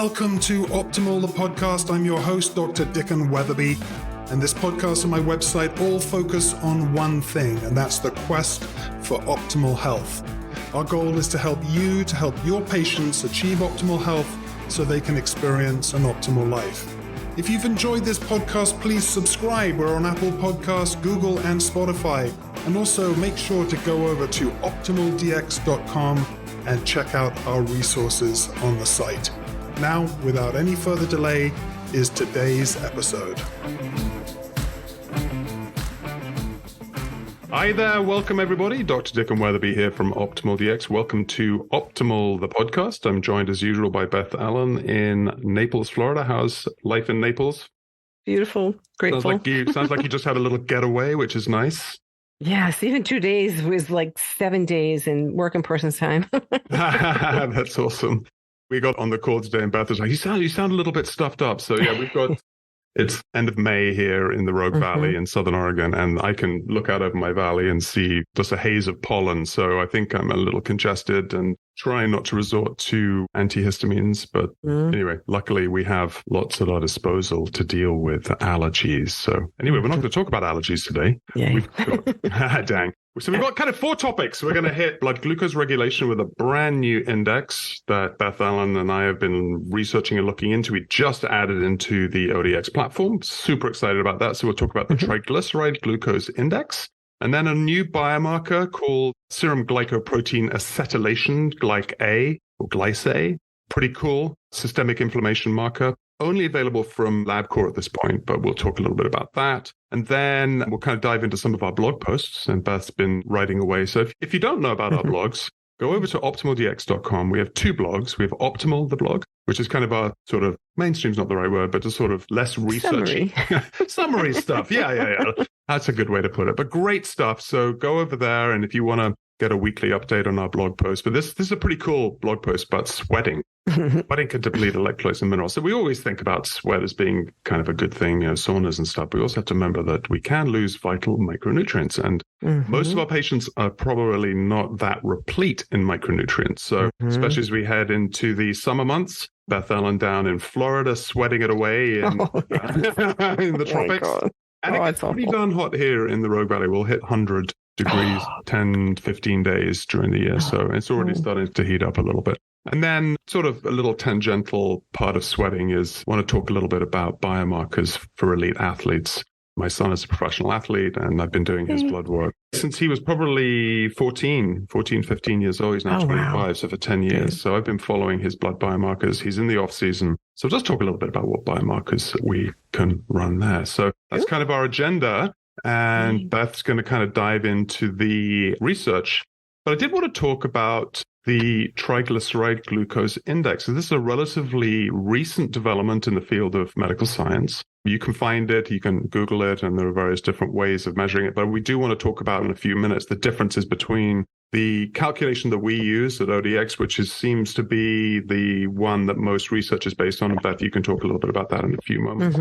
Welcome to Optimal, the podcast. I'm your host, Dr. Dicken Weatherby, and this podcast and my website all focus on one thing, and that's the quest for optimal health. Our goal is to help you, to help your patients achieve optimal health so they can experience an optimal life. If you've enjoyed this podcast, please subscribe. We're on Apple Podcasts, Google, and Spotify. And also make sure to go over to optimaldx.com and check out our resources on the site. Now, without any further delay, is today's episode. Hi there, welcome everybody. Dr. Dicken Weatherby here from Optimal DX. Welcome to Optimal, the podcast. I'm joined as usual by Beth Allen in Naples, Florida. How's life in Naples? Beautiful, grateful. Sounds like you just had a little getaway, which is nice. Yes, even 2 days was like 7 days in work in person's time. That's awesome. We got on the call today and Beth was like, you sound a little bit stuffed up. So yeah, it's end of May here in the Rogue Valley in Southern Oregon, and I can look out over my valley and see just a haze of pollen. So I think I'm a little congested and trying not to resort to antihistamines. But anyway, luckily we have lots at our disposal to deal with allergies. So anyway, we're not going to talk about allergies today. Dang. So we've got kind of 4 topics. We're going to hit blood glucose regulation with a brand new index that Beth Allen and I have been researching and looking into. We just added into the ODX platform. Super excited about that. So we'll talk about the triglyceride glucose index. And then a new biomarker called serum glycoprotein acetylation, GlycA or GlycA. Pretty cool. Systemic inflammation marker. Only available from LabCorp at this point, but we'll talk a little bit about that. And then we'll kind of dive into some of our blog posts, and Beth's been writing away. So if you don't know about our blogs, go over to optimaldx.com. We have 2 blogs. We have Optimal, the blog, which is kind of our sort of, mainstream's not the right word, but just sort of less research. Summary stuff. Yeah. That's a good way to put it. But great stuff. So go over there, and if you want to get a weekly update on our blog post. But this is a pretty cool blog post about sweating. Sweating can deplete electrolytes and minerals. So we always think about sweat as being kind of a good thing, saunas and stuff. But we also have to remember that we can lose vital micronutrients. And most of our patients are probably not that replete in micronutrients. So especially as we head into the summer months, Beth Allen down in Florida, sweating it away in the tropics. And it gets pretty darn hot here in the Rogue Valley. We'll hit 100 degrees 10, 15 days during the year. So it's already starting to heat up a little bit. And then sort of a little tangential part of sweating is I want to talk a little bit about biomarkers for elite athletes. My son is a professional athlete, and I've been doing his blood work since he was probably 15 years old. He's now 25, so for 10 years. So I've been following his blood biomarkers. He's in the off season. So let's talk a little bit about what biomarkers we can run there. So that's kind of our agenda. And Beth's going to kind of dive into the research. But I did want to talk about the triglyceride glucose index. So this is a relatively recent development in the field of medical science. You can find it, you can Google it, and there are various different ways of measuring it. But we do want to talk about in a few minutes the differences between the calculation that we use at ODX, which seems to be the one that most research is based on. And Beth, you can talk a little bit about that in a few moments.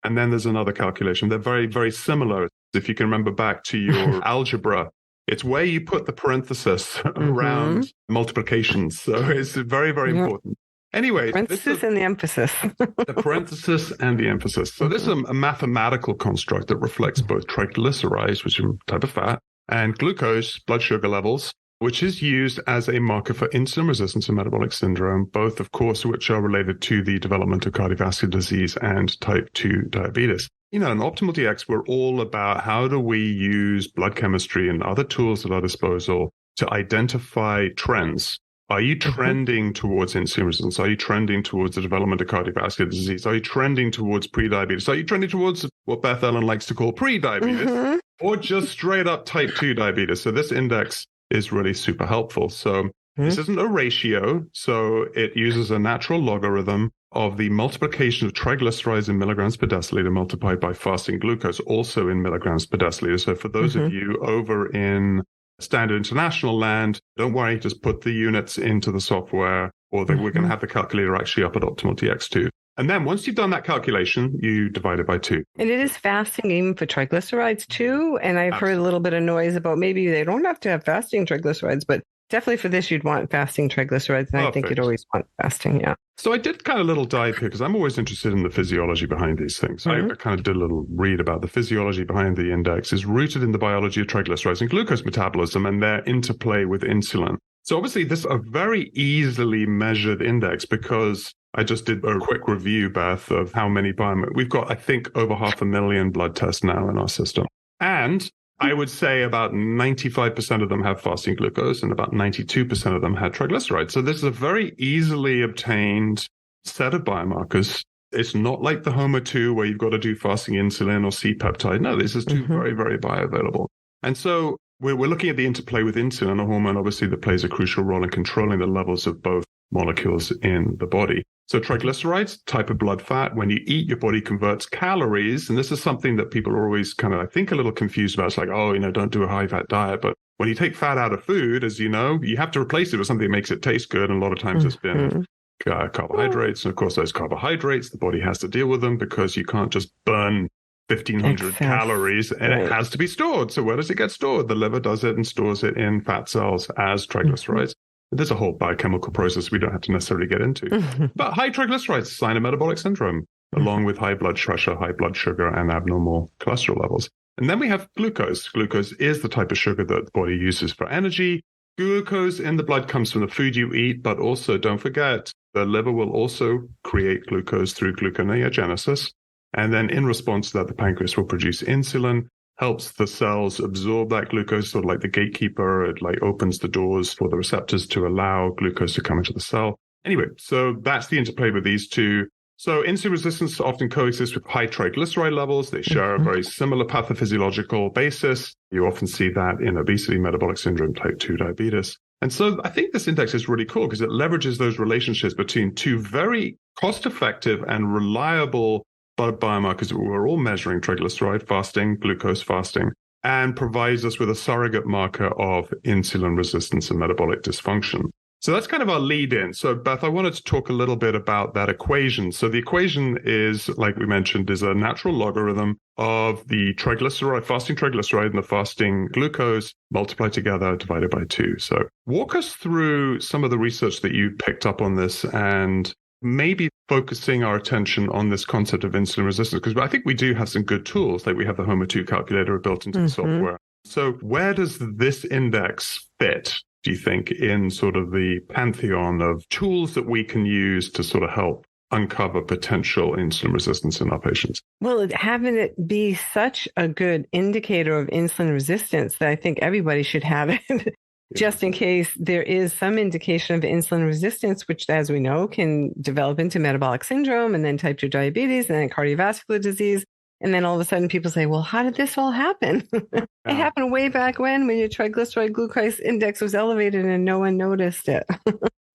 And then there's another calculation. They're very, very similar. If you can remember back to your algebra, it's where you put the parenthesis around multiplications. So it's very, very important. Anyway, parenthesis and the emphasis. The parenthesis and the emphasis. So this is a mathematical construct that reflects both triglycerides, which are a type of fat, and glucose, blood sugar levels, which is used as a marker for insulin resistance and metabolic syndrome, both, of course, which are related to the development of cardiovascular disease and type 2 diabetes. In Optimal DX, we're all about how do we use blood chemistry and other tools at our disposal to identify trends. Are you trending towards insulin resistance? Are you trending towards the development of cardiovascular disease? Are you trending towards prediabetes? Are you trending towards what Beth Allen likes to call prediabetes? Or just straight up type 2 diabetes? So this index is really super helpful. So this isn't a ratio. So it uses a natural logarithm of the multiplication of triglycerides in milligrams per deciliter multiplied by fasting glucose, also in milligrams per deciliter. So for those of you over in standard international land, don't worry, just put the units into the software, or we're going to have the calculator actually up at Optimal DX too. And then once you've done that calculation, you divide it by 2. And it is fasting even for triglycerides too. And I've heard a little bit of noise about maybe they don't have to have fasting triglycerides, but Definitely for this, you'd want fasting triglycerides, and I think you'd always want fasting, yeah. So I did kind of a little dive here because I'm always interested in the physiology behind these things. I kind of did a little read about the physiology behind the index is rooted in the biology of triglycerides and glucose metabolism and their interplay with insulin. So obviously this is a very easily measured index because I just did a quick review, Beth, of how many biomarkers. We've got, I think, over 500,000 blood tests now in our system. And I would say about 95% of them have fasting glucose and about 92% of them had triglycerides. So this is a very easily obtained set of biomarkers. It's not like the HOMA2 where you've got to do fasting insulin or C-peptide. No, this is two very, very bioavailable. And so we're looking at the interplay with insulin, a hormone obviously that plays a crucial role in controlling the levels of both molecules in the body. So triglycerides, type of blood fat, when you eat, your body converts calories. And this is something that people are always kind of, I think, a little confused about. It's like, oh, don't do a high fat diet. But when you take fat out of food, as you know, you have to replace it with something that makes it taste good. And a lot of times it's been carbohydrates. And of course, those carbohydrates, the body has to deal with them because you can't just burn 1,500 calories and it has to be stored. So where does it get stored? The liver does it and stores it in fat cells as triglycerides. There's a whole biochemical process we don't have to necessarily get into. But high triglycerides, a sign of metabolic syndrome, along with high blood pressure, high blood sugar, and abnormal cholesterol levels. And then we have glucose. Glucose is the type of sugar that the body uses for energy. Glucose in the blood comes from the food you eat, but also don't forget, the liver will also create glucose through gluconeogenesis. And then in response to that, the pancreas will produce insulin, helps the cells absorb that glucose, sort of like the gatekeeper. It like opens the doors for the receptors to allow glucose to come into the cell. Anyway, so that's the interplay with these two. So insulin resistance often coexists with high triglyceride levels. They share a very similar pathophysiological basis. You often see that in obesity, metabolic syndrome, type 2 diabetes. And so I think this index is really cool because it leverages those relationships between two very cost-effective and reliable blood biomarkers that we're all measuring, triglyceride fasting, glucose fasting, and provides us with a surrogate marker of insulin resistance and metabolic dysfunction. So that's kind of our lead in. So Beth, I wanted to talk a little bit about that equation. So the equation is, like we mentioned, is a natural logarithm of the triglyceride, fasting triglyceride and the fasting glucose multiplied together divided by 2. So walk us through some of the research that you picked up on this and maybe focusing our attention on this concept of insulin resistance, because I think we do have some good tools, like we have the HOMA2 calculator built into the software. So where does this index fit, do you think, in sort of the pantheon of tools that we can use to sort of help uncover potential insulin resistance in our patients? Well, having it be such a good indicator of insulin resistance that I think everybody should have it. Just in case there is some indication of insulin resistance, which, as we know, can develop into metabolic syndrome and then type 2 diabetes and then cardiovascular disease. And then all of a sudden people say, well, how did this all happen? It happened way back when your triglyceride glucose index was elevated and no one noticed it.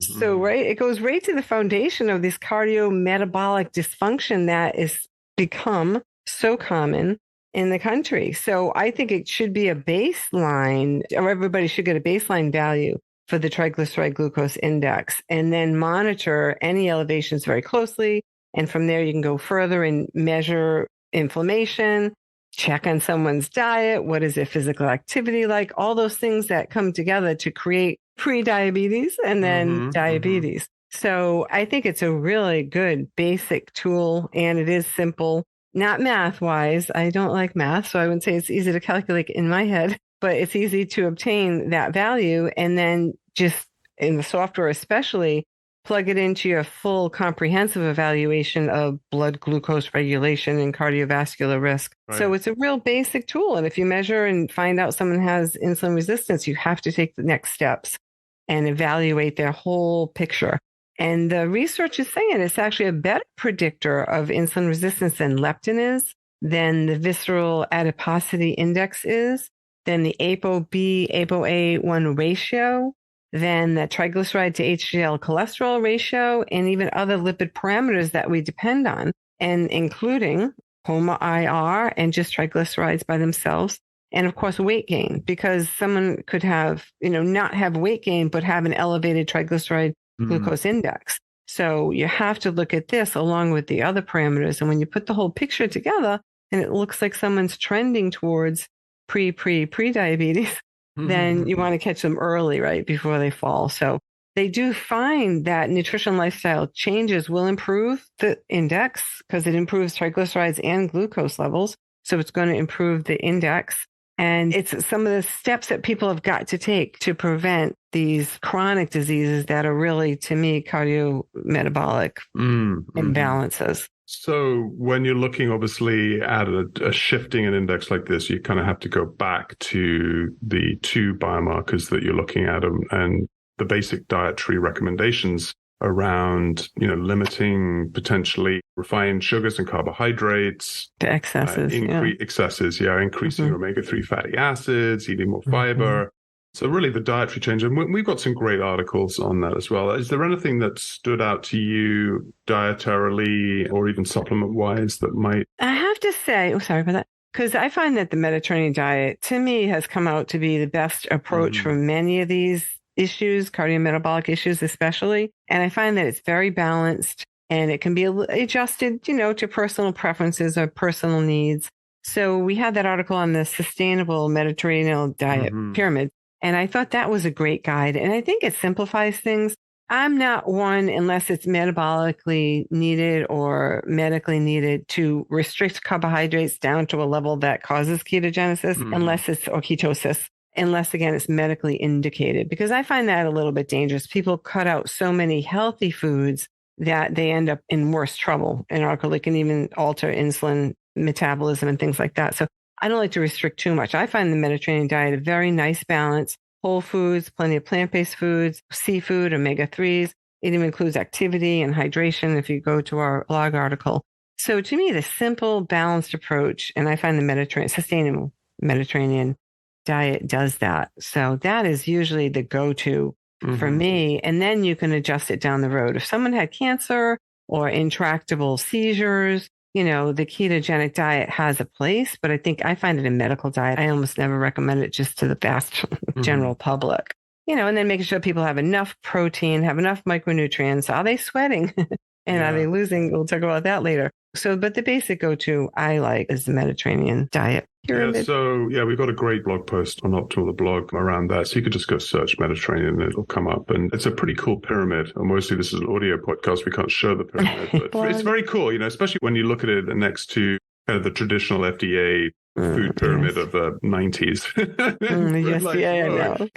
So, right, it goes right to the foundation of this cardiometabolic dysfunction that is become so common in the country. So I think it should be a baseline, or everybody should get a baseline value for the triglyceride glucose index and then monitor any elevations very closely. And from there, you can go further and measure inflammation, check on someone's diet. What is their physical activity like? All those things that come together to create pre-diabetes and then diabetes. So I think it's a really good basic tool, and it is simple. Not math-wise. I don't like math, so I wouldn't say it's easy to calculate in my head, but it's easy to obtain that value and then just in the software especially, plug it into your full comprehensive evaluation of blood glucose regulation and cardiovascular risk. Right. So it's a real basic tool. And if you measure and find out someone has insulin resistance, you have to take the next steps and evaluate their whole picture. And the research is saying it's actually a better predictor of insulin resistance than leptin is, than the visceral adiposity index is, than the ApoB, ApoA1 ratio, than the triglyceride to HDL cholesterol ratio, and even other lipid parameters that we depend on, and including HOMA-IR and just triglycerides by themselves. And of course, weight gain, because someone could have, not have weight gain, but have an elevated triglyceride glucose index. So you have to look at this along with the other parameters. And when you put the whole picture together and it looks like someone's trending towards pre-diabetes, then you want to catch them early, right, before they fall. So they do find that nutrition lifestyle changes will improve the index because it improves triglycerides and glucose levels. So it's going to improve the index. And it's some of the steps that people have got to take to prevent these chronic diseases that are really, to me, cardiometabolic imbalances. So when you're looking, obviously, at a shifting an index like this, you kind of have to go back to the two biomarkers that you're looking at and the basic dietary recommendations around, limiting potentially refined sugars and carbohydrates. The excesses. Excesses, increasing omega-3 fatty acids, eating more fiber. So really the dietary change. And we've got some great articles on that as well. Is there anything that stood out to you dietarily or even supplement-wise that might? I have to say, sorry about that, because I find that the Mediterranean diet, to me, has come out to be the best approach for many of these issues, cardiometabolic issues especially. And I find that it's very balanced and it can be adjusted, to personal preferences or personal needs. So we had that article on the sustainable Mediterranean diet pyramid. And I thought that was a great guide. And I think it simplifies things. I'm not one, unless it's metabolically needed or medically needed, to restrict carbohydrates down to a level that causes ketogenesis, or ketosis, unless, again, it's medically indicated. Because I find that a little bit dangerous. People cut out so many healthy foods that they end up in worse trouble. And it can even alter insulin metabolism and things like that. So I don't like to restrict too much. I find the Mediterranean diet a very nice balance. Whole foods, plenty of plant-based foods, seafood, omega-3s. It even includes activity and hydration if you go to our blog article. So to me, the simple, balanced approach, and I find the sustainable Mediterranean diet does that. So that is usually the go-to for me. And then you can adjust it down the road. If someone had cancer or intractable seizures, the ketogenic diet has a place, but I find it a medical diet. I almost never recommend it just to the vast general public, and then making sure people have enough protein, have enough micronutrients. Are they sweating and are they losing? We'll talk about that later. So, but the basic go-to I like is the Mediterranean diet pyramid. Yeah, so we've got a great blog post on Optimal the blog around that. So you could just go search Mediterranean and it'll come up. And it's a pretty cool pyramid. And mostly this is an audio podcast. We can't show the pyramid, but it's very cool, especially when you look at it next to kind of the traditional FDA food pyramid of the 90s.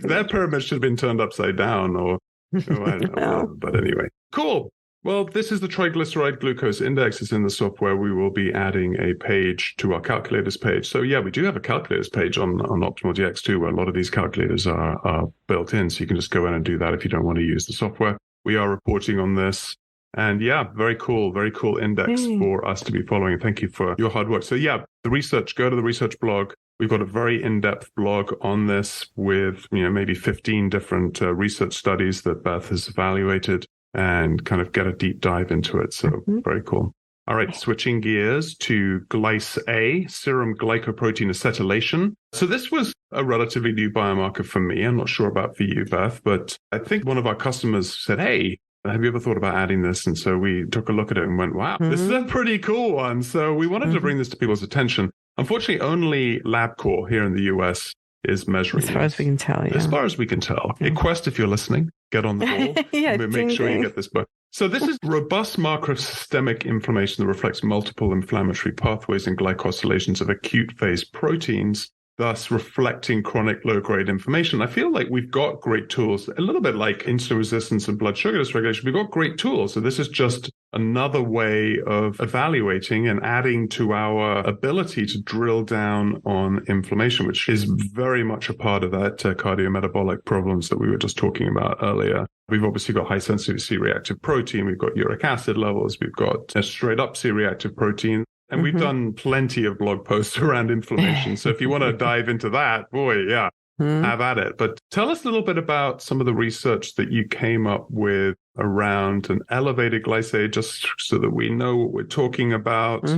That pyramid should have been turned upside down or I don't know. But anyway, cool. Well, this is the triglyceride glucose index. It's in the software. We will be adding a page to our calculators page. So we do have a calculators page on Optimal DX2 where a lot of these calculators are built in. So you can just go in and do that if you don't want to use the software. We are reporting on this. And very cool index for us to be following. Thank you for your hard work. So the research, go to the research blog. We've got a very in-depth blog on this with, maybe 15 different research studies that Beth has evaluated and kind of get a deep dive into it. So very cool. All right, switching gears to GlycA, serum glycoprotein acetylation. So this was a relatively new biomarker for me. I'm not sure about for you, Beth, but I think one of our customers said, hey, have you ever thought about adding this? And so we took a look at it and went, wow, this is a pretty cool one. So we wanted to bring this to people's attention. Unfortunately, only LabCorp here in the US is measuring. As far as we can tell, As far as we can tell. Quest, if you're listening, get on the ball. Make sure you get this book. So this is robust marker of systemic inflammation that reflects multiple inflammatory pathways and glycosylations of acute phase proteins, thus reflecting chronic low-grade inflammation. I feel like we've got great tools, a little bit like insulin resistance and blood sugar dysregulation. We've got great tools. So this is just another way of evaluating and adding to our ability to drill down on inflammation, which is very much a part of that cardiometabolic problems that we were just talking about earlier. We've obviously got high sensitivity C-reactive protein. We've got uric acid levels. We've got straight up C-reactive protein. And we've done plenty of blog posts around inflammation. So if you want to dive into that, have at it. But tell us a little bit about some of the research that you came up with around an elevated GlycA, just so that we know what we're talking about.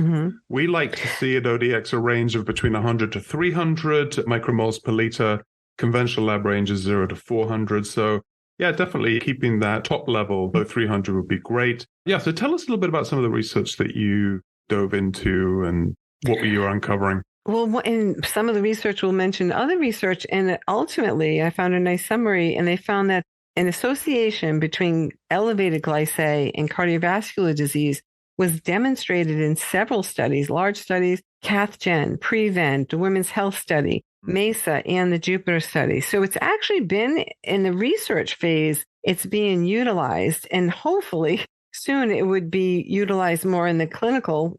We like to see at ODX a range of between 100 to 300 micromoles per liter. Conventional lab range is 0 to 400. So definitely keeping that top level below 300 would be great. So tell us a little bit about some of the research that you dove into and what were you uncovering? Well, and some of the research will mention other research, and ultimately I found a nice summary, and they found that an association between elevated GlycA and cardiovascular disease was demonstrated in several studies, large studies, CathGen, Prevent, the Women's Health Study, MESA, and the Jupiter study. So it's actually been in the research phase, it's being utilized, and hopefully soon it would be utilized more in the clinical,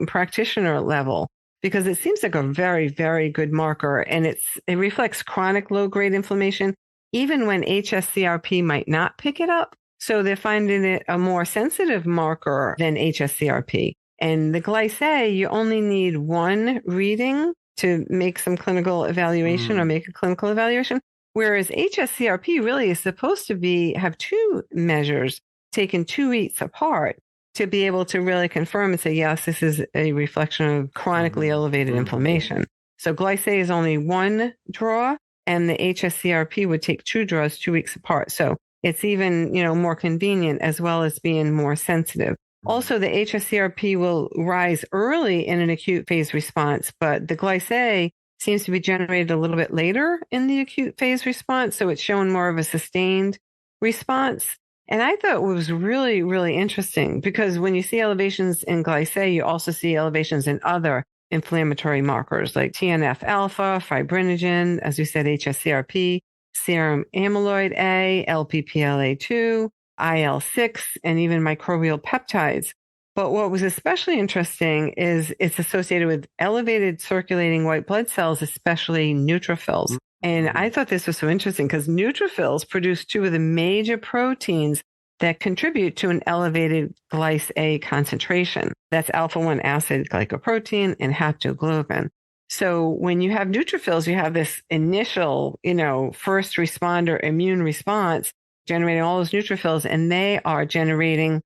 practitioner level, because it seems like a very, very good marker, and it reflects chronic low-grade inflammation, even when HSCRP might not pick it up. So they're finding it a more sensitive marker than HSCRP. And the GlycA, you only need one reading to make some clinical evaluation or make a clinical evaluation, whereas HSCRP really is supposed to have two measures taken 2 weeks apart to be able to really confirm and say, yes, this is a reflection of chronically elevated inflammation. So GlycA is only one draw, and the HSCRP would take 2 draws 2 weeks apart. So it's even, more convenient, as well as being more sensitive. Also, the HSCRP will rise early in an acute phase response, but the GlycA seems to be generated a little bit later in the acute phase response. So it's showing more of a sustained response. And I thought it was really, really interesting, because when you see elevations in GlycA, you also see elevations in other inflammatory markers like TNF alpha, fibrinogen, as we said, HSCRP, serum amyloid A, LPPLA2, IL-6, and even microbial peptides. But what was especially interesting is it's associated with elevated circulating white blood cells, especially neutrophils. And I thought this was so interesting because neutrophils produce 2 of the major proteins that contribute to an elevated GlycA concentration. That's alpha-1 acid glycoprotein and haptoglobin. So when you have neutrophils, you have this initial, first responder immune response generating all those neutrophils, and they are generating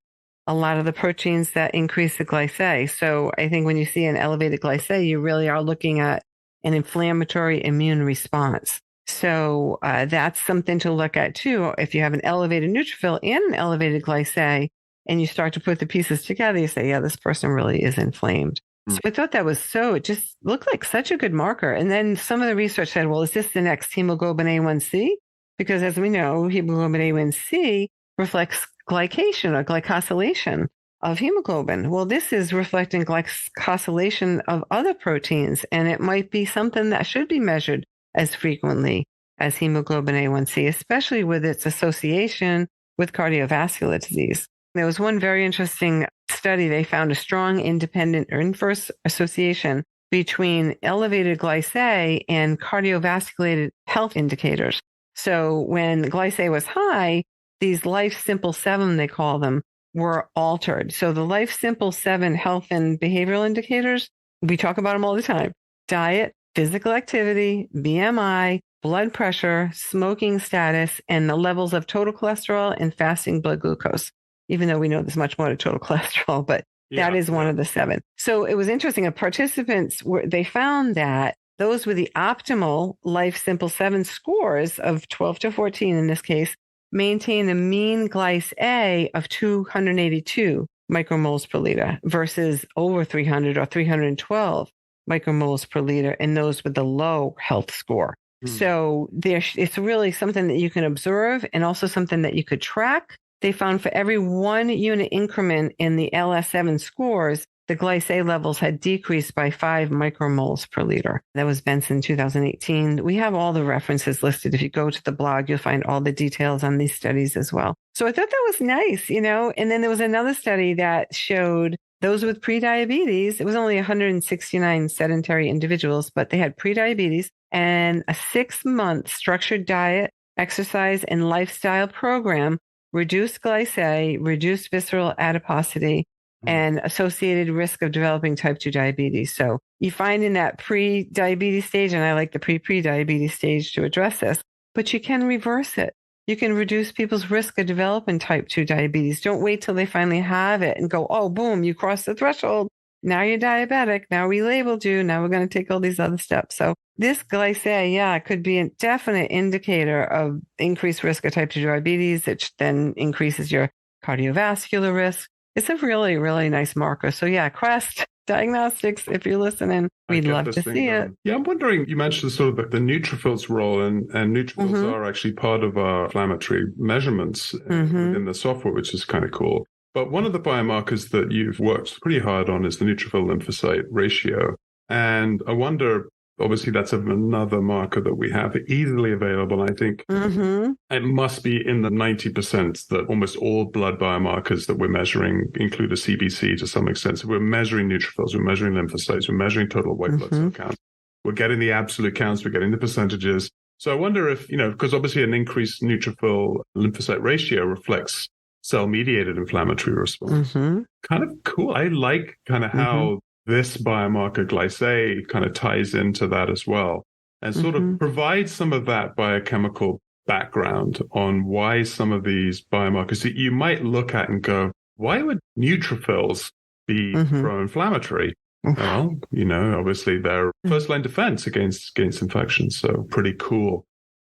a lot of the proteins that increase the GlycA. So I think when you see an elevated GlycA, you really are looking at an inflammatory immune response. So that's something to look at too. If you have an elevated neutrophil and an elevated GlycA, and you start to put the pieces together, you say, yeah, this person really is inflamed. So I thought that was it just looked like such a good marker. And then some of the research said, well, is this the next hemoglobin A1C? Because as we know, hemoglobin A1C reflects glycation or glycosylation of hemoglobin. Well, this is reflecting glycosylation of other proteins, and it might be something that should be measured as frequently as hemoglobin A1C, especially with its association with cardiovascular disease. There was one very interesting study. They found a strong independent or inverse association between elevated GlycA and cardiovascular health indicators. So when GlycA was high, these Life Simple 7, they call them, were altered. So the Life Simple 7 health and behavioral indicators, we talk about them all the time: diet, physical activity, BMI, blood pressure, smoking status, and the levels of total cholesterol and fasting blood glucose. Even though we know there's much more to total cholesterol, but that is one of the 7. So it was interesting. Participants they found that those with the optimal Life Simple 7 scores of 12 to 14 in this case maintain a mean GlycA of 282 micromoles per liter versus over 300 or 312 micromoles per liter in those with the low health score. So it's really something that you can observe and also something that you could track. They found for every 1 unit increment in the LS7 scores, the GlycA levels had decreased by 5 micromoles per liter. That was Benson 2018. We have all the references listed. If you go to the blog, you'll find all the details on these studies as well. So I thought that was nice, And then there was another study that showed those with prediabetes. It was only 169 sedentary individuals, but they had prediabetes and a 6-month structured diet, exercise, and lifestyle program reduced GlycA, reduced visceral adiposity, and associated risk of developing type 2 diabetes. So you find in that pre-diabetes stage, and I like the pre-diabetes stage to address this, but you can reverse it. You can reduce people's risk of developing type 2 diabetes. Don't wait till they finally have it and go, oh, boom, you crossed the threshold. Now you're diabetic. Now we labeled you. Now we're going to take all these other steps. So this GlycA, could be a definite indicator of increased risk of type 2 diabetes, which then increases your cardiovascular risk, it's a really, really nice marker. So yeah, Quest Diagnostics, if you're listening, we'd love to see it. Yeah, I'm wondering, you mentioned sort of the neutrophils role, and neutrophils are actually part of our inflammatory measurements within the software, which is kind of cool. But one of the biomarkers that you've worked pretty hard on is the neutrophil lymphocyte ratio. And I wonder, obviously, that's another marker that we have easily available. I think it must be in the 90% that almost all blood biomarkers that we're measuring include a CBC to some extent. So we're measuring neutrophils, we're measuring lymphocytes, we're measuring total white blood cell count. We're getting the absolute counts, we're getting the percentages. So I wonder if, because obviously an increased neutrophil lymphocyte ratio reflects cell-mediated inflammatory response. Kind of cool. I like kind of how this biomarker GlycA kind of ties into that as well, and sort of provides some of that biochemical background on why some of these biomarkers that you might look at and go, why would neutrophils be pro-inflammatory? Well, obviously they're first-line defense against infections, so pretty cool.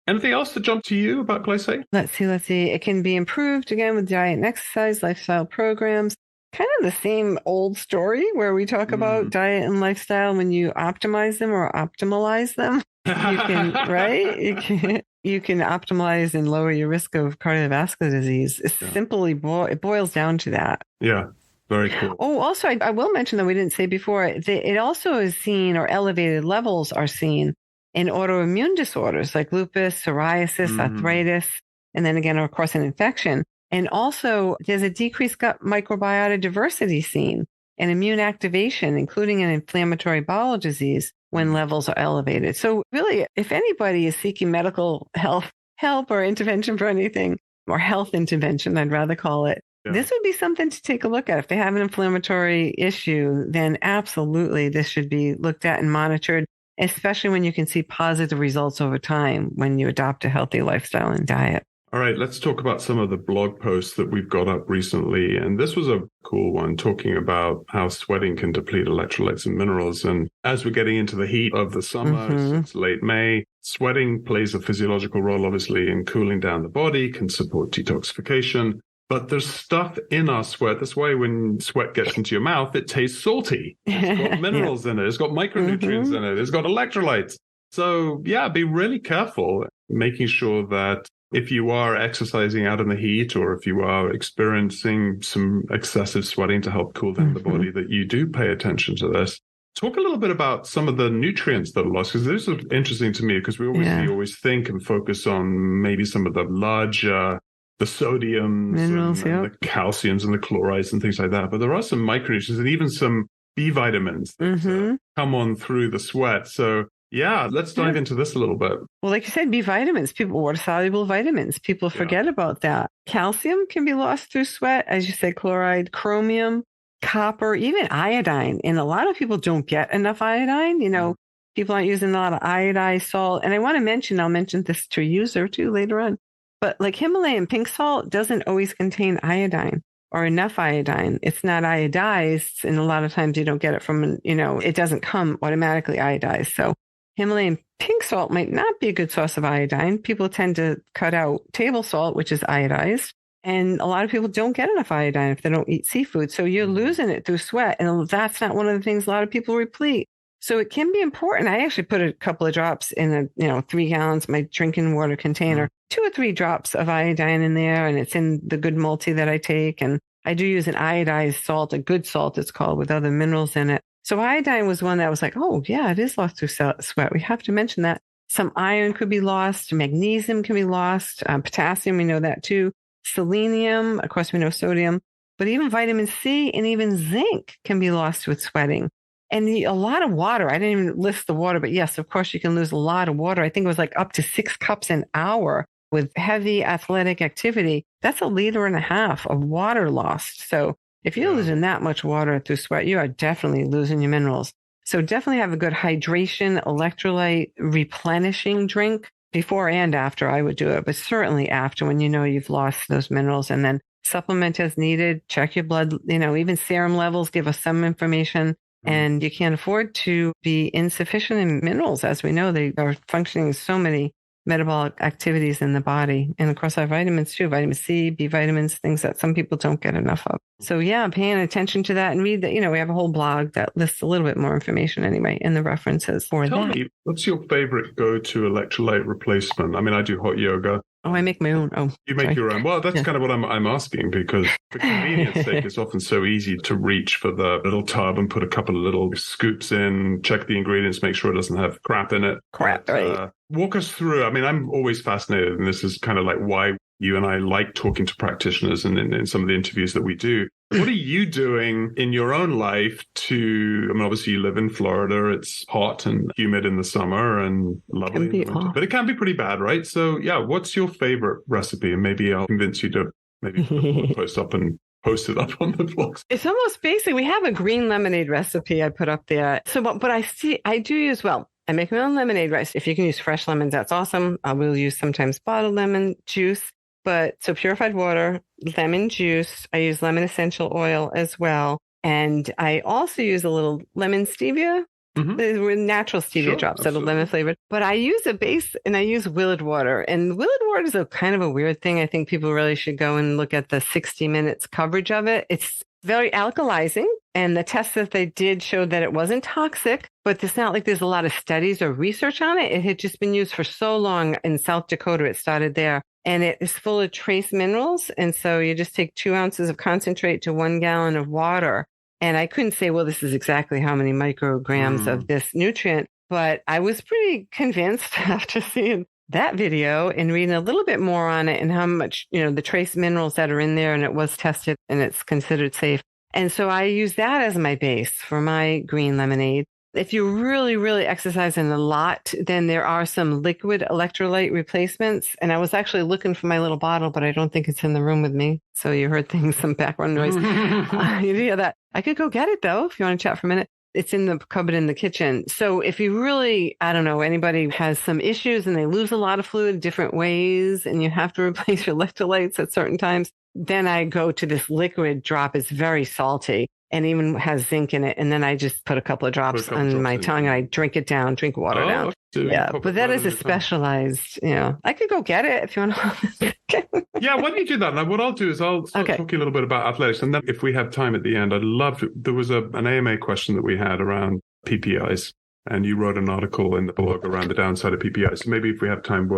Anything else to jump to you about GlycA? Let's see. It can be improved again with diet and exercise, lifestyle programs. Kind of the same old story where we talk about diet and lifestyle. When you optimize them or optimalize them, you can, right? You can optimize and lower your risk of cardiovascular disease. It's simply, it boils down to that. Yeah. Very cool. Oh, also, I will mention that we didn't say before, it also is seen, or elevated levels are seen in autoimmune disorders like lupus, psoriasis, arthritis, and then again, of course, an infection. And also, there's a decreased gut microbiota diversity seen and immune activation, including an inflammatory bowel disease when levels are elevated. So really, if anybody is seeking medical help or intervention for anything, or health intervention, I'd rather call it, this would be something to take a look at. If they have an inflammatory issue, then absolutely this should be looked at and monitored, especially when you can see positive results over time when you adopt a healthy lifestyle and diet. All right, let's talk about some of the blog posts that we've got up recently. And this was a cool one talking about how sweating can deplete electrolytes and minerals. And as we're getting into the heat of the summer, it's late May, sweating plays a physiological role, obviously, in cooling down the body, can support detoxification. But there's stuff in our sweat. That's why when sweat gets into your mouth, it tastes salty. It's got minerals in it. It's got micronutrients in it. It's got electrolytes. So yeah, be really careful making sure that if you are exercising out in the heat, or if you are experiencing some excessive sweating to help cool down the body, that you do pay attention to this. Talk a little bit about some of the nutrients that are lost, because this is interesting to me, because we always think and focus on maybe some of the larger, the sodiums, minerals, and the calciums and the chlorides and things like that. But there are some micronutrients and even some B vitamins that come on through the sweat. So yeah, let's dive into this a little bit. Well, like you said, B vitamins, water-soluble vitamins. People forget about that. Calcium can be lost through sweat, as you said, chloride, chromium, copper, even iodine. And a lot of people don't get enough iodine. People aren't using a lot of iodized salt. And I'll mention this to a user too later on. But like Himalayan pink salt doesn't always contain iodine or enough iodine. It's not iodized. And a lot of times you don't get it from, it doesn't come automatically iodized. So Himalayan pink salt might not be a good source of iodine. People tend to cut out table salt, which is iodized. And a lot of people don't get enough iodine if they don't eat seafood. So you're losing it through sweat. And that's not one of the things a lot of people replete. So it can be important. I actually put a couple of drops in 3 gallons, my drinking water container, 2 or 3 drops of iodine in there. And it's in the good multi that I take. And I do use an iodized salt, a good salt it's called, with other minerals in it. So iodine was one that was like, oh, yeah, it is lost through sweat. We have to mention that. Some iron could be lost. Magnesium can be lost. Potassium, we know that too. Selenium, of course, we know sodium. But even vitamin C and even zinc can be lost with sweating. And a lot of water. I didn't even list the water, but yes, of course, you can lose a lot of water. I think it was like up to 6 cups an hour with heavy athletic activity. That's 1.5 liters of water lost. So if you're losing that much water through sweat, you are definitely losing your minerals. So definitely have a good hydration, electrolyte replenishing drink before and after. I would do it, but certainly after, when you've lost those minerals, and then supplement as needed. Check your blood, even serum levels give us some information. And you can't afford to be insufficient in minerals. As we know, they are functioning in so many metabolic activities in the body. And of course, our vitamins too, vitamin C, B vitamins, things that some people don't get enough of. So yeah, paying attention to that and read that, we have a whole blog that lists a little bit more information anyway in the references for Tell that. me, what's your favorite go-to electrolyte replacement? I mean, I do hot yoga. Oh, I make my own. Oh, you make your own. Well, that's kind of what I'm asking, because for convenience sake, it's often so easy to reach for the little tub and put a couple of little scoops in, check the ingredients, make sure it doesn't have crap in it. Right. Walk us through. I mean, I'm always fascinated, and this is kind of like why you and I like talking to practitioners and in some of the interviews that we do. What are you doing in your own life I mean, obviously you live in Florida. It's hot and humid in the summer and lovely in the winter, but it can be pretty bad, right? So yeah, what's your favorite recipe? And maybe I'll convince you to maybe put a blog post up and post it up on the blogs. It's almost basic. We have a green lemonade recipe I put up there. So, but I do use, I make my own lemonade rice. If you can use fresh lemons, that's awesome. I will use sometimes bottled lemon juice. So purified water, lemon juice. I use lemon essential oil as well. And I also use a little lemon stevia, natural stevia drops that are lemon flavored. But I use a base and I use Willard water. And Willard water is a kind of a weird thing. I think people really should go and look at the 60 minutes coverage of it. It's very alkalizing. And the tests that they did showed that it wasn't toxic, but it's not like there's a lot of studies or research on it. It had just been used for so long in South Dakota. It started there. And it is full of trace minerals. And so you just take 2 ounces of concentrate to 1 gallon of water. And I couldn't say, well, this is exactly how many micrograms of this nutrient. But I was pretty convinced after seeing that video and reading a little bit more on it and how much, the trace minerals that are in there. And it was tested and it's considered safe. And so I use that as my base for my green lemonade. If you're really, really exercising a lot, then there are some liquid electrolyte replacements. And I was actually looking for my little bottle, but I don't think it's in the room with me. So you heard some background noise. You hear that? I could go get it though, if you want to chat for a minute. It's in the cupboard in the kitchen. So if you really, I don't know, anybody has some issues and they lose a lot of fluid different ways and you have to replace your electrolytes at certain times, then I go to this liquid drop. It's very salty and even has zinc in it. And then I just put a couple of drops on my tongue and I drink it down, drink water down. Yeah, but that is a specialized, I could go get it if you want to. Yeah, why don't you do that? Now, what I'll do is I'll talk to you a little bit about athletics. And then if we have time at the end, there was an AMA question that we had around PPIs. And you wrote an article in the blog around the downside of PPIs. So maybe if we have time,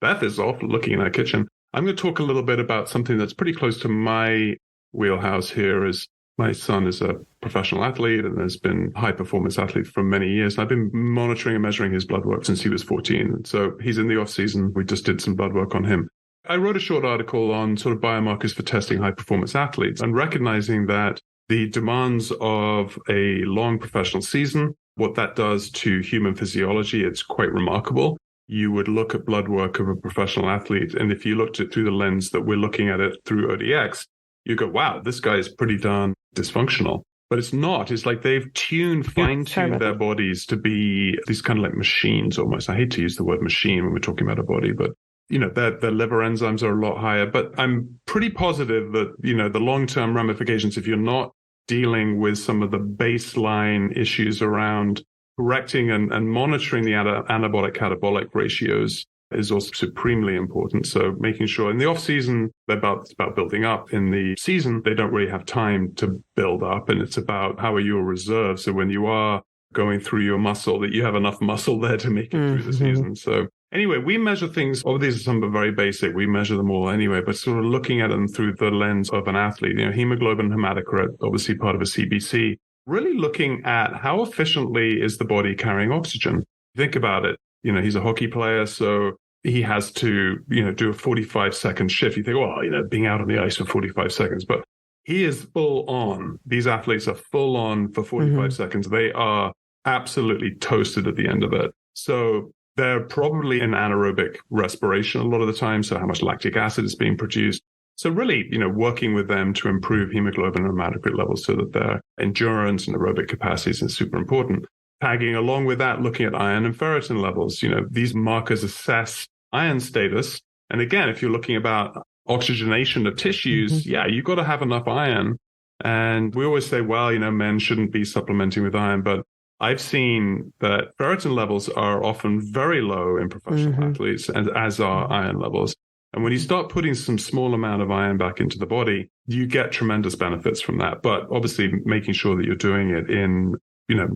Beth is off looking in our kitchen. I'm going to talk a little bit about something that's pretty close to my wheelhouse here. Is my son is a professional athlete and has been a high-performance athlete for many years. And I've been monitoring and measuring his blood work since he was 14. So he's in the off-season. We just did some blood work on him. I wrote a short article on sort of biomarkers for testing high-performance athletes and recognizing that the demands of a long professional season, what that does to human physiology, it's quite remarkable. You would look at blood work of a professional athlete, and if you looked at it through the lens that we're looking at it through ODX, you go, wow, this guy is pretty darn dysfunctional. But it's not. It's like they've fine-tuned their bodies to be these kind of like machines almost. I hate to use the word machine when we're talking about a body, but their liver enzymes are a lot higher. But I'm pretty positive that, the long-term ramifications, if you're not dealing with some of the baseline issues around correcting and monitoring the anabolic-catabolic ratios is also supremely important. So making sure in the off season, it's about building up. In the season, they don't really have time to build up. And it's about how are your reserves. So when you are going through your muscle, that you have enough muscle there to make it through the season. So anyway, we measure things. These are some are very basic. We measure them all anyway, but sort of looking at them through the lens of an athlete, hemoglobin, hematocrit, obviously part of a CBC, really looking at how efficiently is the body carrying oxygen. Think about it. He's a hockey player, so he has to, do a 45-second shift. You think, being out on the ice for 45 seconds, but he is full on. These athletes are full on for 45 seconds. They are absolutely toasted at the end of it. So they're probably in anaerobic respiration a lot of the time. So how much lactic acid is being produced. So really, working with them to improve hemoglobin and hematocrit levels so that their endurance and aerobic capacities is super important. Tagging along with that, looking at iron and ferritin levels. These markers assess iron status. And again, if you're looking about oxygenation of tissues, you've got to have enough iron. And we always say, men shouldn't be supplementing with iron. But I've seen that ferritin levels are often very low in professional athletes, and as are iron levels. And when you start putting some small amount of iron back into the body, you get tremendous benefits from that. But obviously making sure that you're doing it in,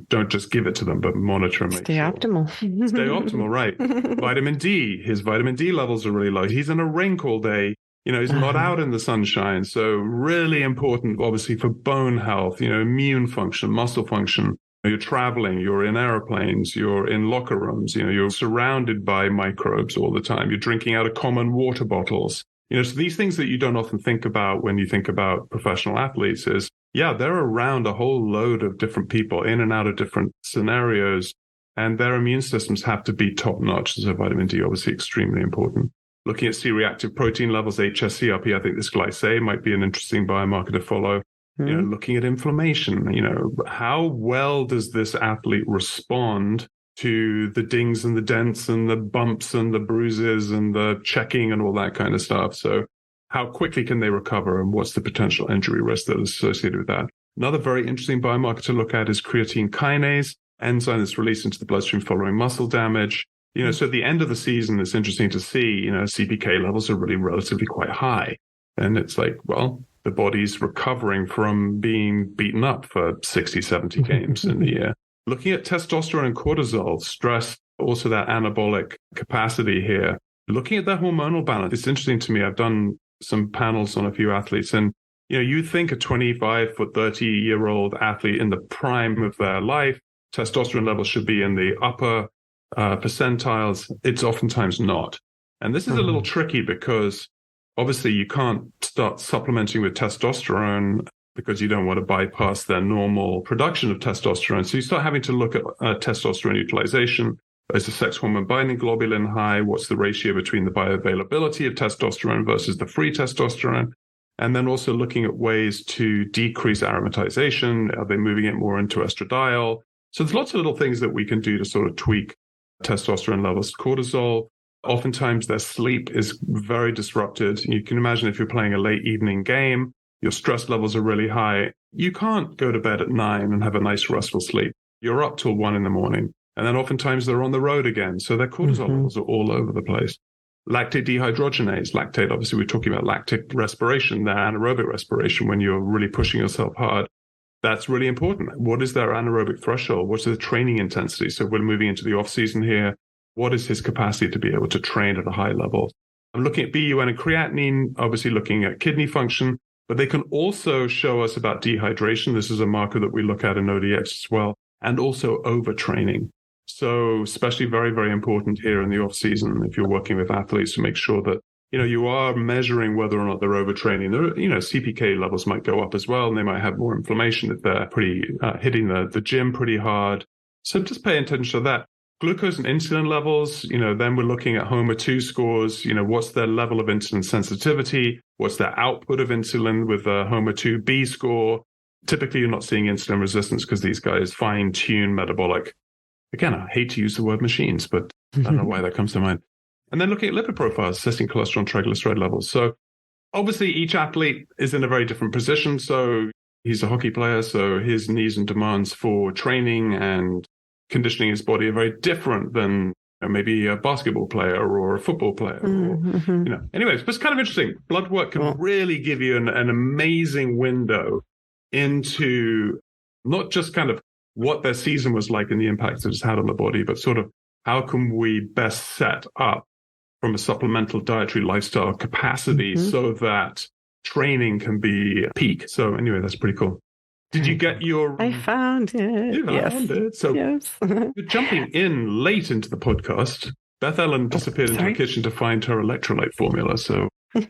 don't just give it to them, but monitor and make Stay sure. optimal. Stay optimal, right. Vitamin D, his vitamin D levels are really low. He's in a rink all day. He's not out in the sunshine. So really important, obviously, for bone health, immune function, muscle function. You're traveling, you're in airplanes, you're in locker rooms, you're surrounded by microbes all the time. You're drinking out of common water bottles. So these things that you don't often think about when you think about professional athletes is, they're around a whole load of different people in and out of different scenarios, and their immune systems have to be top notch. So vitamin D, obviously extremely important. Looking at C-reactive protein levels, HSCRP, I think this GlycA might be an interesting biomarker to follow. Looking at inflammation, how well does this athlete respond to the dings and the dents and the bumps and the bruises and the checking and all that kind of stuff? So how quickly can they recover, and what's the potential injury risk that is associated with that? Another very interesting biomarker to look at is creatine kinase, enzyme that's released into the bloodstream following muscle damage. So at the end of the season, it's interesting to see, CPK levels are really relatively quite high. And it's like, well, the body's recovering from being beaten up for 60, 70 games in the year. Looking at testosterone and cortisol, stress, also that anabolic capacity here. Looking at that hormonal balance, it's interesting to me. I've done some panels on a few athletes, and you think a 25 or 30-year-old athlete in the prime of their life, testosterone levels should be in the upper percentiles. It's oftentimes not. And this is a little tricky because obviously you can't start supplementing with testosterone because you don't want to bypass their normal production of testosterone. So you start having to look at testosterone utilization. Is the sex hormone binding globulin high? What's the ratio between the bioavailability of testosterone versus the free testosterone? And then also looking at ways to decrease aromatization. Are they moving it more into estradiol? So there's lots of little things that we can do to sort of tweak testosterone levels. Cortisol, oftentimes their sleep is very disrupted. You can imagine if you're playing a late evening game, your stress levels are really high. You can't go to bed at 9 and have a nice restful sleep. You're up till 1 a.m. And then oftentimes they're on the road again. So their cortisol levels are all over the place. Lactate dehydrogenase, lactate, obviously we're talking about lactic respiration, their anaerobic respiration when you're really pushing yourself hard. That's really important. What is their anaerobic threshold? What's the training intensity? So we're moving into the off season here. What is his capacity to be able to train at a high level? I'm looking at BUN and creatinine, obviously looking at kidney function, but they can also show us about dehydration. This is a marker that we look at in ODX as well, and also overtraining. So especially very, very important here in the off season, if you're working with athletes, to make sure that, you are measuring whether or not they're overtraining. CPK levels might go up as well, and they might have more inflammation if they're pretty hitting the gym pretty hard. So just pay attention to that. Glucose and insulin levels, then we're looking at HOMA2 scores. What's their level of insulin sensitivity? What's their output of insulin with a HOMA2B score? Typically, you're not seeing insulin resistance because these guys fine-tune metabolic. Again, I hate to use the word machines, but I don't know why that comes to mind. And then looking at lipid profiles, assessing cholesterol and triglyceride levels. So obviously each athlete is in a very different position. So he's a hockey player, so his needs and demands for training and conditioning his body are very different than maybe a basketball player or a football player. Anyways, but it's kind of interesting. Blood work can really give you an amazing window into not just kind of what their season was like and the impact it's had on the body, but sort of how can we best set up from a supplemental dietary lifestyle capacity so that training can be peak. So anyway, that's pretty cool. Did you get your... I found it. You found it. So you're jumping in late into the podcast. Beth Ellen disappeared into the kitchen to find her electrolyte formula. So, all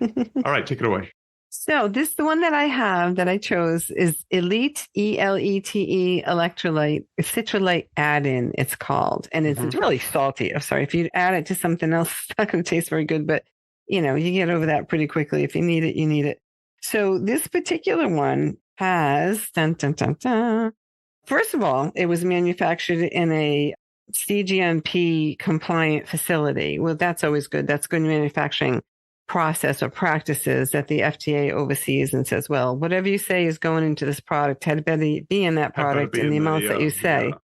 right, take it away. So the one that I have that I chose is Elite, ELETE electrolyte, citrulite add-in, it's called. And it's really salty. I'm sorry, if you add it to something else, it's not going to taste very good. But, you get over that pretty quickly. If you need it, you need it. So this particular one has, first of all, it was manufactured in a CGMP compliant facility. Well, that's always good. That's good manufacturing process or practices that the FDA oversees and says, well, whatever you say is going into this product had better be in that product in the amounts that you say. Yeah.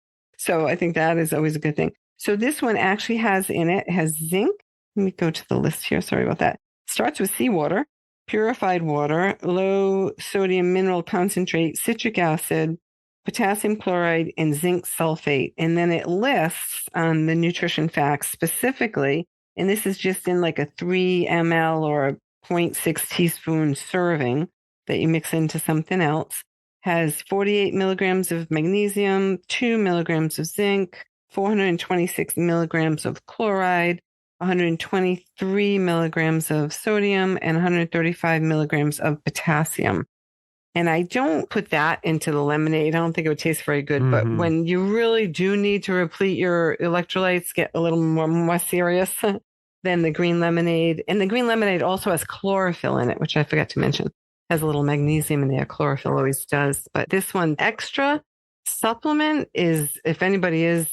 So I think that is always a good thing. So this one actually has zinc. Let me go to the list here. Sorry about that. Starts with seawater, purified water, low sodium mineral concentrate, citric acid, potassium chloride, and zinc sulfate. And then it lists on the nutrition facts specifically, and this is just in like a 3 ml or a 0.6 teaspoon serving that you mix into something else, has 48 milligrams of magnesium, 2 milligrams of zinc, 426 milligrams of chloride, 123 milligrams of sodium, and 135 milligrams of potassium. And I don't put that into the lemonade. I don't think it would taste very good. Mm-hmm. But when you really do need to replete your electrolytes, get a little more serious than the green lemonade. And the green lemonade also has chlorophyll in it, which I forgot to mention. Has a little magnesium in there. Chlorophyll always does. But this one, extra supplement, is if anybody is,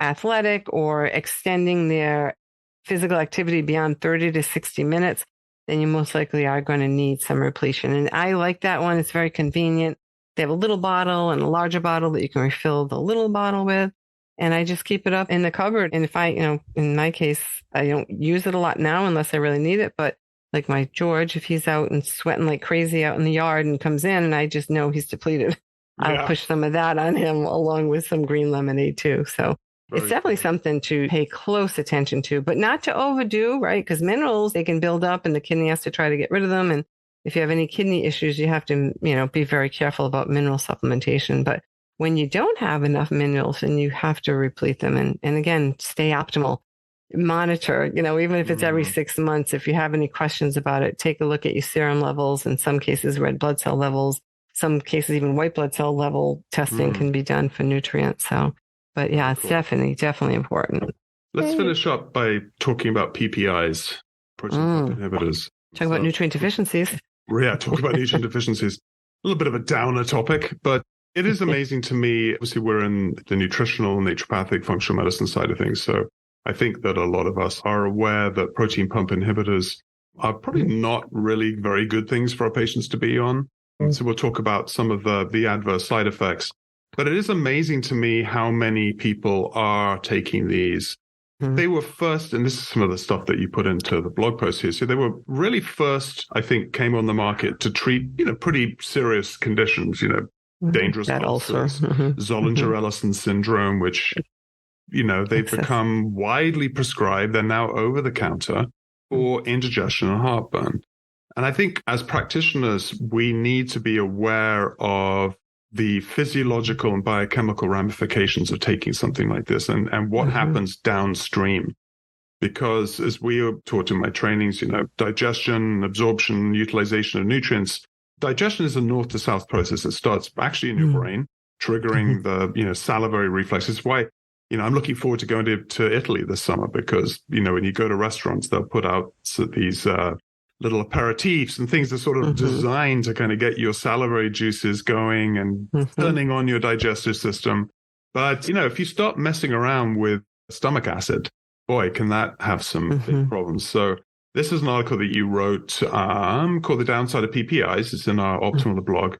athletic or extending their physical activity beyond 30 to 60 minutes, then you most likely are going to need some repletion. And I like that one. It's very convenient. They have a little bottle and a larger bottle that you can refill the little bottle with. And I just keep it up in the cupboard. And if I, in my case, I don't use it a lot now unless I really need it. But like my George, if he's out and sweating like crazy out in the yard and comes in and I just know he's depleted, I'll push some of that on him along with some green lemonade too. So it's definitely something to pay close attention to, but not to overdo, right? Because minerals, they can build up and the kidney has to try to get rid of them. And if you have any kidney issues, you have to, be very careful about mineral supplementation. But when you don't have enough minerals, then you have to replete them. And again, stay optimal. Monitor, even if it's every 6 months, if you have any questions about it, take a look at your serum levels. In some cases, red blood cell levels, some cases, even white blood cell level testing can be done for nutrients. So, but yeah, it's definitely important. Let's finish up by talking about PPIs, protein pump inhibitors. Talk about nutrient deficiencies. Yeah, talk about nutrient deficiencies. A little bit of a downer topic, but it is amazing to me. Obviously, we're in the nutritional, naturopathic, functional medicine side of things. So I think that a lot of us are aware that protein pump inhibitors are probably not really very good things for our patients to be on. So we'll talk about some of the adverse side effects. But it is amazing to me how many people are taking these. They were first, and this is some of the stuff that you put into the blog post here. So they were really first, I think, came on the market to treat, pretty serious conditions, dangerous ulcers, Zollinger-Ellison syndrome, which, they've become widely prescribed. They're now over the counter for indigestion and heartburn. And I think as practitioners, we need to be aware of the physiological and biochemical ramifications of taking something like this and what happens downstream. Because as we are taught in my trainings, digestion, absorption, utilization of nutrients, digestion is a north to south process. It starts actually in your brain, triggering the, salivary reflex. It's why, I'm looking forward to going to Italy this summer because, when you go to restaurants, they'll put out these little aperitifs and things that are sort of designed to kind of get your salivary juices going and turning on your digestive system. But, if you start messing around with stomach acid, boy, can that have some big problems. So this is an article that you wrote called The Downside of PPIs. It's in our Optimal blog.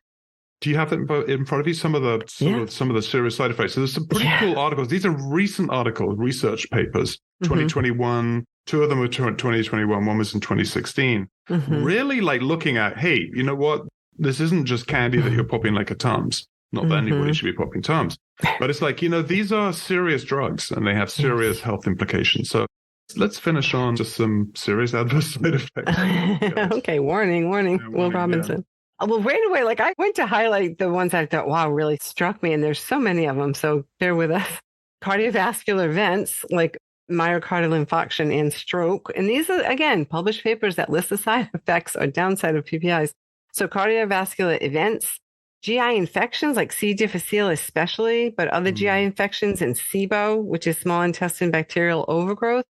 Do you have it in front of you? Some of the serious side effects. So there's some pretty cool articles. These are recent articles, research papers, 2021. Two of them were 2021. One was in 2016. Really looking at, hey, you know what? This isn't just candy that you're popping like a Tums. Not that anybody should be popping Tums. But it's like, these are serious drugs and they have serious health implications. So let's finish on just some serious adverse side effects. Okay, warning, Will Robinson. Yeah. Well, right away, I went to highlight the ones I thought, wow, really struck me. And there's so many of them. So bear with us. Cardiovascular events like myocardial infarction and stroke. And these are, again, published papers that list the side effects or downside of PPIs. So cardiovascular events, GI infections like C. difficile especially, but other GI infections and SIBO, which is small intestine bacterial overgrowth,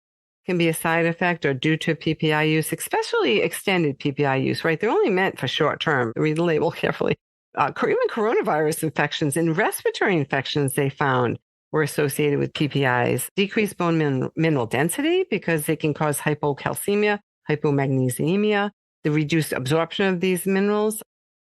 can be a side effect or due to PPI use, especially extended PPI use, right? They're only meant for short term. Read the label carefully. Even coronavirus infections and respiratory infections they found were associated with PPIs. Decreased bone mineral density because they can cause hypocalcemia, hypomagnesemia, the reduced absorption of these minerals.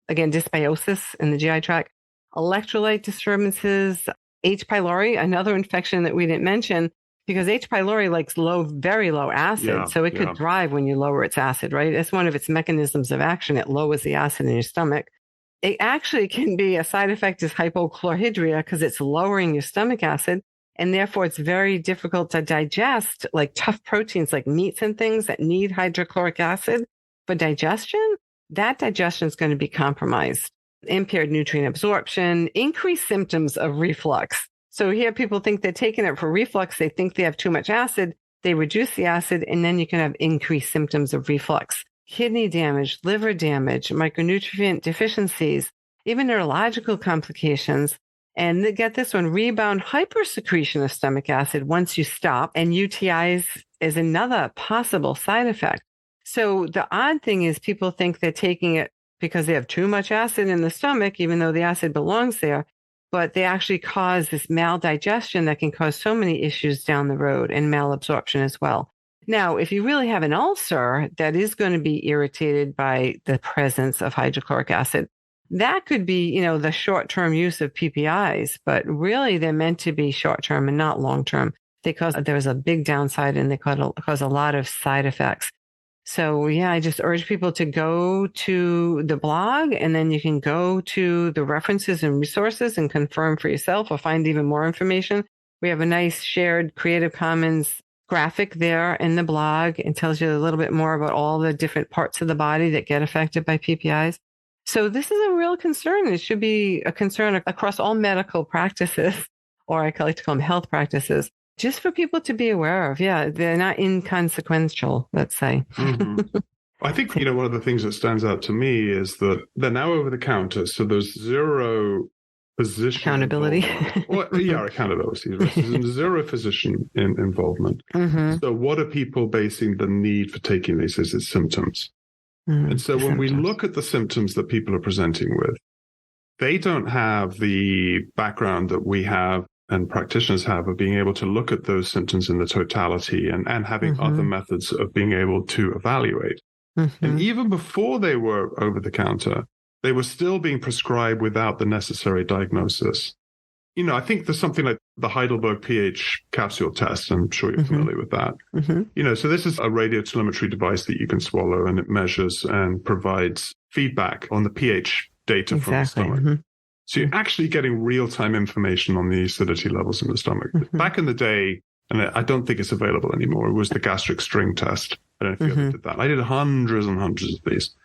Again, dysbiosis in the GI tract, electrolyte disturbances, H. pylori, another infection that we didn't mention, because H. pylori likes very low acid. So it could thrive when you lower its acid, right? It's one of its mechanisms of action. It lowers the acid in your stomach. It actually can be a side effect is hypochorhydia because it's lowering your stomach acid. And therefore, it's very difficult to digest like tough proteins like meats and things that need hydrochloric acid for digestion. That digestion is going to be compromised. Impaired nutrient absorption, increased symptoms of reflux. So here people think they're taking it for reflux. They think they have too much acid. They reduce the acid, and then you can have increased symptoms of reflux. Kidney damage, liver damage, micronutrient deficiencies, even neurological complications. And get this one, rebound hypersecretion of stomach acid once you stop, and UTIs is another possible side effect. So the odd thing is people think they're taking it because they have too much acid in the stomach, even though the acid belongs there, but they actually cause this maldigestion that can cause so many issues down the road and malabsorption as well. Now, if you really have an ulcer that is going to be irritated by the presence of hydrochloric acid, that could be, the short-term use of PPIs, but really they're meant to be short-term and not long-term because there's a big downside and they cause a lot of side effects. So yeah, I just urge people to go to the blog, and then you can go to the references and resources and confirm for yourself or find even more information. We have a nice shared Creative Commons graphic there in the blog and tells you a little bit more about all the different parts of the body that get affected by PPIs. So this is a real concern. It should be a concern across all medical practices, or I like to call them health practices, just for people to be aware of. Yeah, they're not inconsequential, let's say. Mm-hmm. I think, one of the things that stands out to me is that they're now over the counter. So there's zero physician accountability. Accountability. There's zero physician involvement. Mm-hmm. So what are people basing the need for taking these as its symptoms? And so when we look at the symptoms that people are presenting with, they don't have the background that we have and practitioners have of being able to look at those symptoms in the totality and having other methods of being able to evaluate. And even before they were over the counter, they were still being prescribed without the necessary diagnosis. I think there's something like the Heidelberg pH capsule test. I'm sure you're familiar with that. So this is a radiotelemetry device that you can swallow, and it measures and provides feedback on the pH data from the stomach. So you're actually getting real-time information on the acidity levels in the stomach. Back in the day, and I don't think it's available anymore, it was the gastric string test. I don't know if you ever did that. I did hundreds and hundreds of these.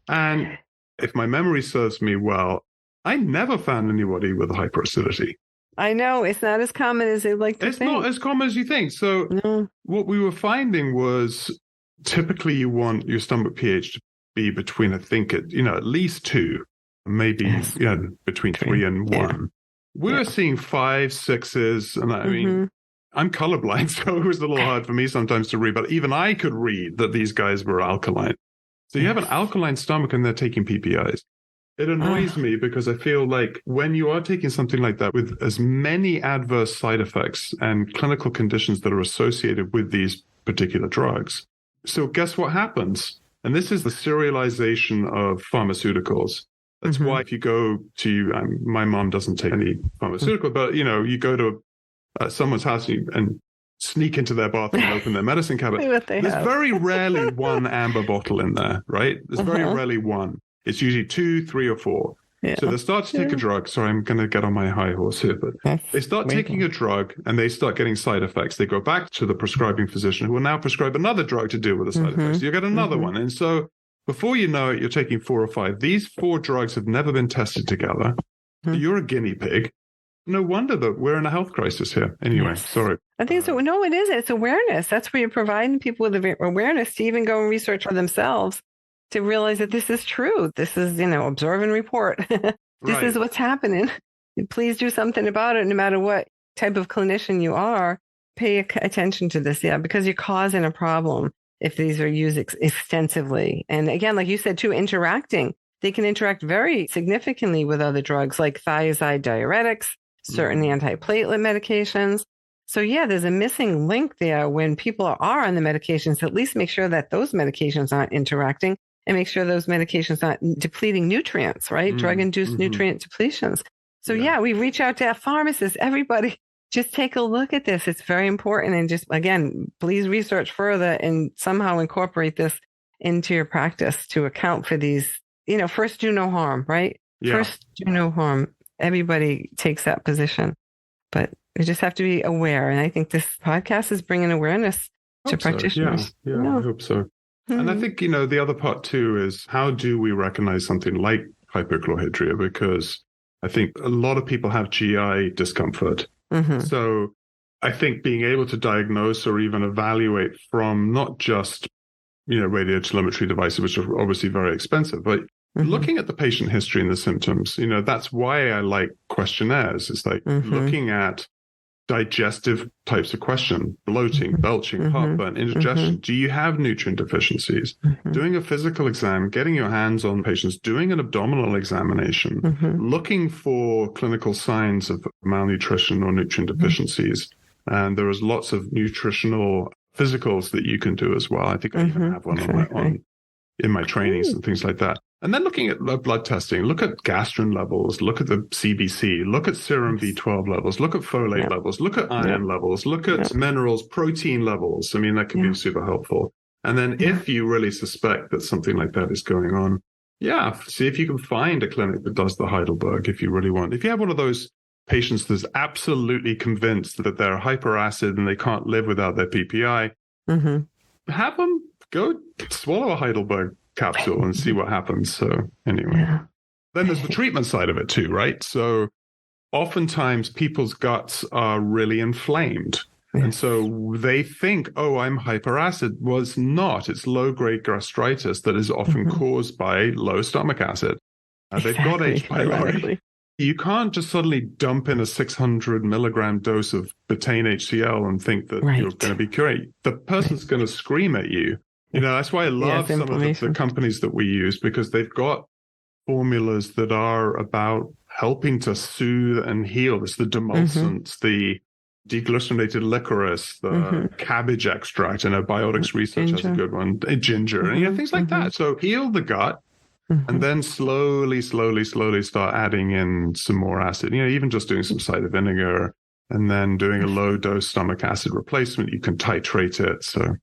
And if my memory serves me well, I never found anybody with hyperacidity. I know. It's not as common as they like to think. It's not as common as you think. So what we were finding was typically you want your stomach pH to be between, I think, at least 2, maybe between 3 and 1. We were seeing 5, 6s. And I mean, I'm colorblind, so it was a little hard for me sometimes to read, but even I could read that these guys were alkaline. So you have an alkaline stomach and they're taking PPIs. It annoys me because I feel like when you are taking something like that with as many adverse side effects and clinical conditions that are associated with these particular drugs. So guess what happens? And this is the serialization of pharmaceuticals. That's why if you go to, my mom doesn't take any pharmaceutical, but you go to someone's house and sneak into their bathroom and open their medicine cabinet. There's very rarely one amber bottle in there, right? There's very rarely one. It's usually 2, 3, or 4. Yeah. So they start to take a drug. Sorry, I'm going to get on my high horse here, but they start taking a drug and they start getting side effects. They go back to the prescribing physician who will now prescribe another drug to deal with the side effects. So you get another one. And so before you know it, you're taking 4 or 5. These 4 drugs have never been tested together. You're a guinea pig. No wonder that we're in a health crisis here. Anyway, sorry. I think so. No, it is. It's awareness. That's where you're providing people with awareness to even go and research for themselves to realize that this is true. This is, observe and report. This is what's happening. Please do something about it, no matter what type of clinician you are. Pay attention to this, because you're causing a problem if these are used extensively. And again, like you said, too, they can interact very significantly with other drugs like thiazide diuretics, certain antiplatelet medications. So there's a missing link there when people are on the medications. At least make sure that those medications aren't interacting and make sure those medications aren't depleting nutrients, right? Drug-induced nutrient depletions. So yeah, we reach out to pharmacists, everybody. Just take a look at this. It's very important. And just, again, please research further and somehow incorporate this into your practice to account for these, first do no harm, right? Yeah. First do no harm. Everybody takes that position, but we just have to be aware. And I think this podcast is bringing awareness to practitioners. So. Yeah, I hope so. Mm-hmm. And I think, the other part too is how do we recognize something like hypochlorhydria? Because I think a lot of people have GI discomfort. Mm-hmm. So I think being able to diagnose or even evaluate from not just, radiotelemetry devices, which are obviously very expensive, but looking at the patient history and the symptoms, that's why I like questionnaires. It's like looking at digestive types of question, bloating, belching, heartburn, indigestion. Do you have nutrient deficiencies? Doing a physical exam, getting your hands on patients, doing an abdominal examination, looking for clinical signs of malnutrition or nutrient deficiencies. And there is lots of nutritional physicals that you can do as well. I think I even have one in my trainings and things like that. And then looking at blood testing, look at gastrin levels, look at the CBC, look at serum B12 levels, look at folate levels, look at iron levels, look at minerals, protein levels. I mean, that can be super helpful. And then if you really suspect that something like that is going on, see if you can find a clinic that does the Heidelberg if you really want. If you have one of those patients that's absolutely convinced that they're hyperacid and they can't live without their PPI, have them go swallow a Heidelberg capsule and see what happens. So anyway, then there's the treatment side of it too, right? So oftentimes people's guts are really inflamed. And so they think, I'm hyperacid. Well, it's not. It's low-grade gastritis that is often caused by low stomach acid. They've got H. pylori. You can't just suddenly dump in a 600 milligram dose of betaine HCl and think that you're going to be cured. The person's going to scream at you. That's why I love some of the companies that we use, because they've got formulas that are about helping to soothe and heal. It's the demulcents, the deglycerinated licorice, the cabbage extract, biotics research has a good one, ginger, and things like that. So heal the gut and then slowly start adding in some more acid. Even just doing some cider vinegar and then doing a low dose stomach acid replacement, you can titrate it. So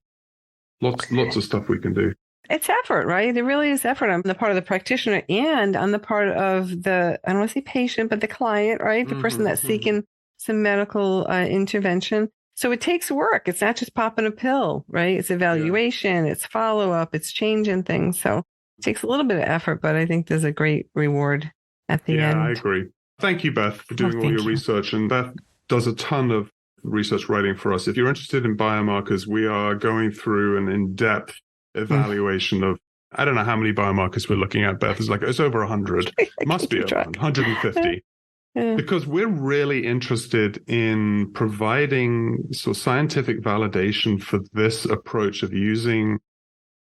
lots of stuff we can do. It's effort, right? There really is effort on the part of the practitioner and on the part of the, I don't want to say patient, but the client, right? The person that's seeking some medical intervention. So it takes work. It's not just popping a pill, right? It's evaluation, it's follow-up, it's changing things. So it takes a little bit of effort, but I think there's a great reward at the end. Yeah, I agree. Thank you, Beth, for doing all your research. And Beth does a ton of research writing for us. If you're interested in biomarkers, we are going through an in-depth evaluation of, I don't know how many biomarkers we're looking at, Beth. It's over 100. Must be over 150. Because we're really interested in providing scientific validation for this approach of using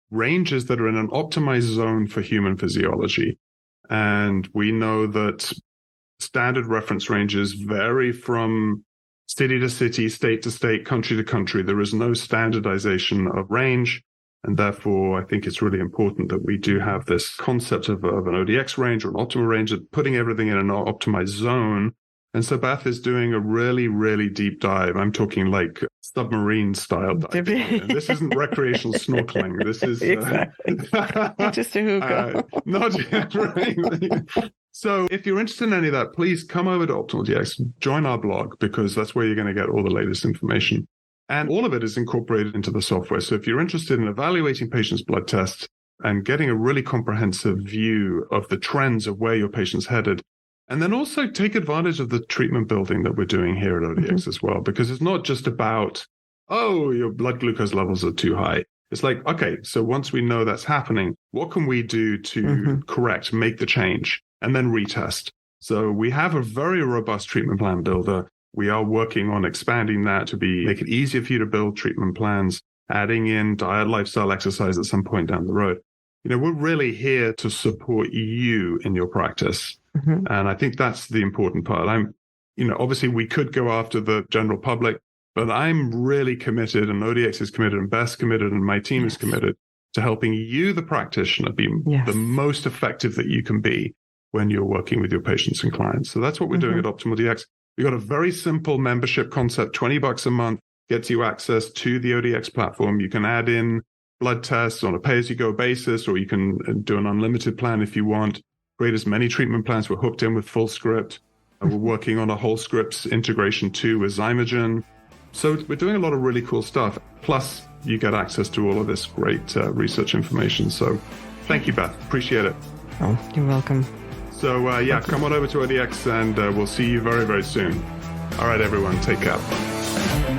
ranges that are in an optimized zone for human physiology. And we know that standard reference ranges vary from city to city, state to state, country to country. There is no standardization of range. And therefore, I think it's really important that we do have this concept of an ODX range or an optimal range, of putting everything in an optimized zone. And so Beth is doing a really, really deep dive. I'm talking like submarine style diving. And this isn't recreational snorkeling. This is not just a hookah. So if you're interested in any of that, please come over to Optimal DX, join our blog, because that's where you're going to get all the latest information. And all of it is incorporated into the software. So if you're interested in evaluating patients' blood tests and getting a really comprehensive view of the trends of where your patient's headed, and then also take advantage of the treatment building that we're doing here at ODX as well, because it's not just about, your blood glucose levels are too high. It's like, okay, so once we know that's happening, what can we do to correct, make the change, and then retest? So we have a very robust treatment plan builder. We are working on expanding that to make it easier for you to build treatment plans, adding in diet, lifestyle, exercise at some point down the road. We're really here to support you in your practice. And I think that's the important part. Obviously we could go after the general public, but I'm really committed, and ODX is committed, and Beth's committed, and my team is committed to helping you, the practitioner, be the most effective that you can be. when you're working with your patients and clients. So that's what we're doing at Optimal DX. We've got a very simple membership concept, $20 a month, gets you access to the ODX platform. You can add in blood tests on a pay-as-you-go basis, or you can do an unlimited plan if you want. Create as many treatment plans. We're hooked in with full script. We're working on a whole scripts integration too with Zymogen. So we're doing a lot of really cool stuff. Plus, you get access to all of this great research information. So thank you, Beth. Appreciate it. Oh, you're welcome. So come on over to ODX and we'll see you very, very soon. All right, everyone, take care.